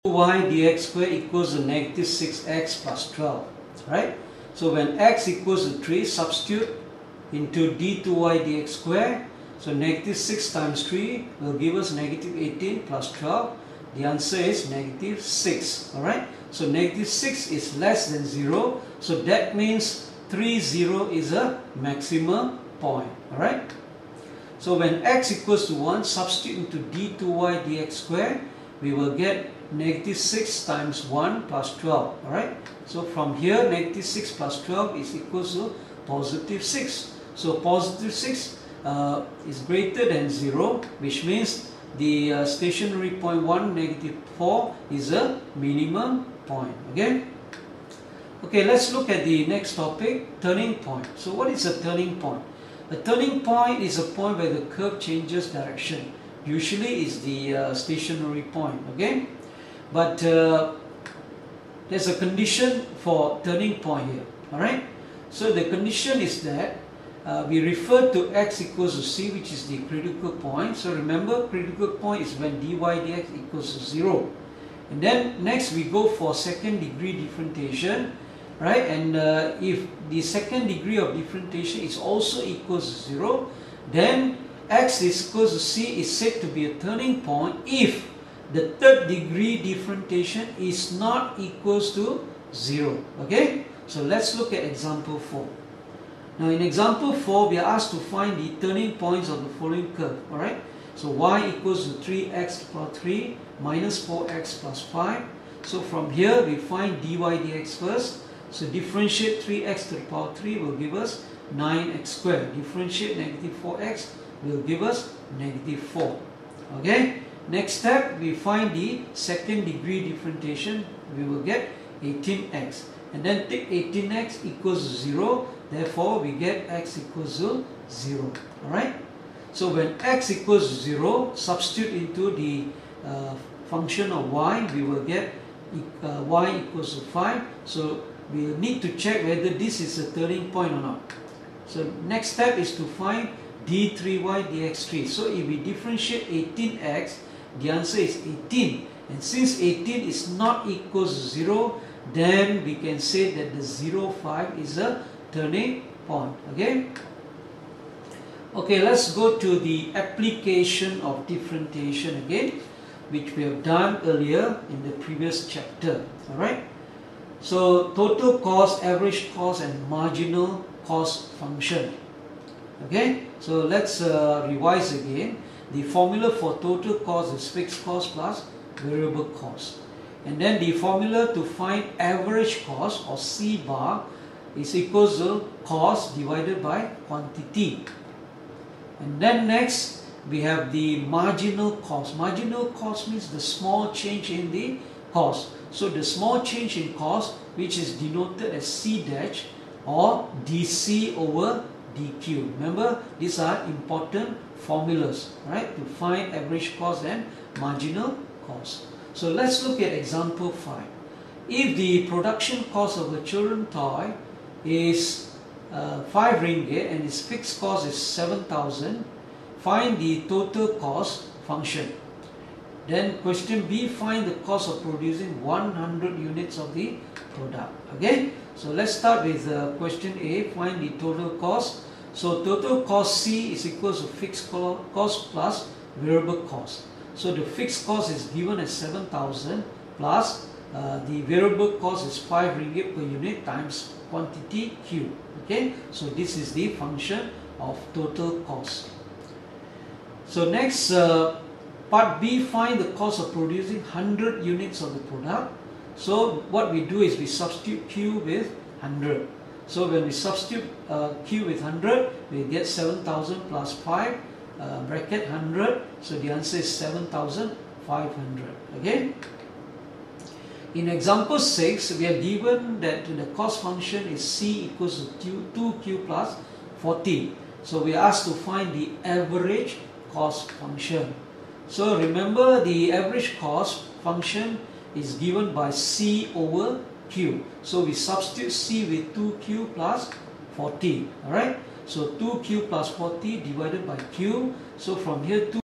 y dx square equals to negative 6x plus 12, right? So when x equals to 3, substitute into d2y dx square. So negative 6 times 3 will give us negative 18 plus 12. The answer is negative 6, alright? So negative 6 is less than 0. So that means 3, 0 is a maximum point, alright? So when x equals to 1, substitute into d2y dx square, we will get negative 6 times 1 plus 12, alright? So from here, negative 6 plus 12 is equals to positive 6. So positive 6 is greater than 0, which means the stationary point 1, negative 4 is a minimum point, okay? Okay, let's look at the next topic, turning point. So what is a turning point? A turning point is a point where the curve changes direction. Usually it's the stationary point, okay? But there's a condition for turning point here, alright? So the condition is that we refer to x equals to c, which is the critical point. So remember, critical point is when dy dx equals to 0. And then next we go for second degree differentiation, right? And if the second degree of differentiation is also equals to 0, then x is equals to c is said to be a turning point if the third degree differentiation is not equals to 0. Okay? So let's look at example 4. Now in example 4, we are asked to find the turning points of the following curve. Alright? So y equals to 3x plus 3 minus 4x plus 5. So from here we find dy dx first. So differentiate 3x to the power 3 will give us 9x squared. Differentiate negative 4x will give us negative 4. Okay? Next step, we find the second degree differentiation. We will get 18x. And then take 18x equals to 0. Therefore, we get x equals to 0. Alright? So when x equals to 0, substitute into the function of y. We will get y equals to 5. So we will need to check whether this is a turning point or not. So next step is to find d3y dx3. So if we differentiate 18x, the answer is 18. And since 18 is not equals to 0, then we can say that the 0, 5 is a turning point. Okay? Okay, let's go to the application of differentiation again, which we have done earlier in the previous chapter. Alright? So total cost, average cost and marginal cost function. Okay, so let's revise again. The formula for total cost is fixed cost plus variable cost. And then the formula to find average cost or C bar is equals to cost divided by quantity. And then next we have the marginal cost. Marginal cost means the small change in the cost. So the small change in cost, which is denoted as C dash or dc over dq. Remember, these are important formulas, right, to find average cost and marginal cost. So let's look at example 5. If the production cost of a children's toy is 5 ringgit and its fixed cost is 7,000, find the total cost function. Then question B, find the cost of producing 100 units of the product. Okay, so let's start with question A, find the total cost. So total cost C is equals to fixed cost plus variable cost. So the fixed cost is given as 7,000 plus the variable cost is 5 ringgit per unit times quantity Q. Okay, so this is the function of total cost. So next, part B, find the cost of producing 100 units of the product. So what we do is we substitute Q with 100. So when we substitute Q with 100, we get 7,000 plus 5, bracket 100. So the answer is 7,500. Okay. In example 6, we are given that the cost function is C equals to 2Q plus 40. So we are asked to find the average cost function. So remember, the average cost function is given by C over Q. So we substitute C with 2Q plus 40. Alright? So 2Q plus 40 divided by Q. So from here, 2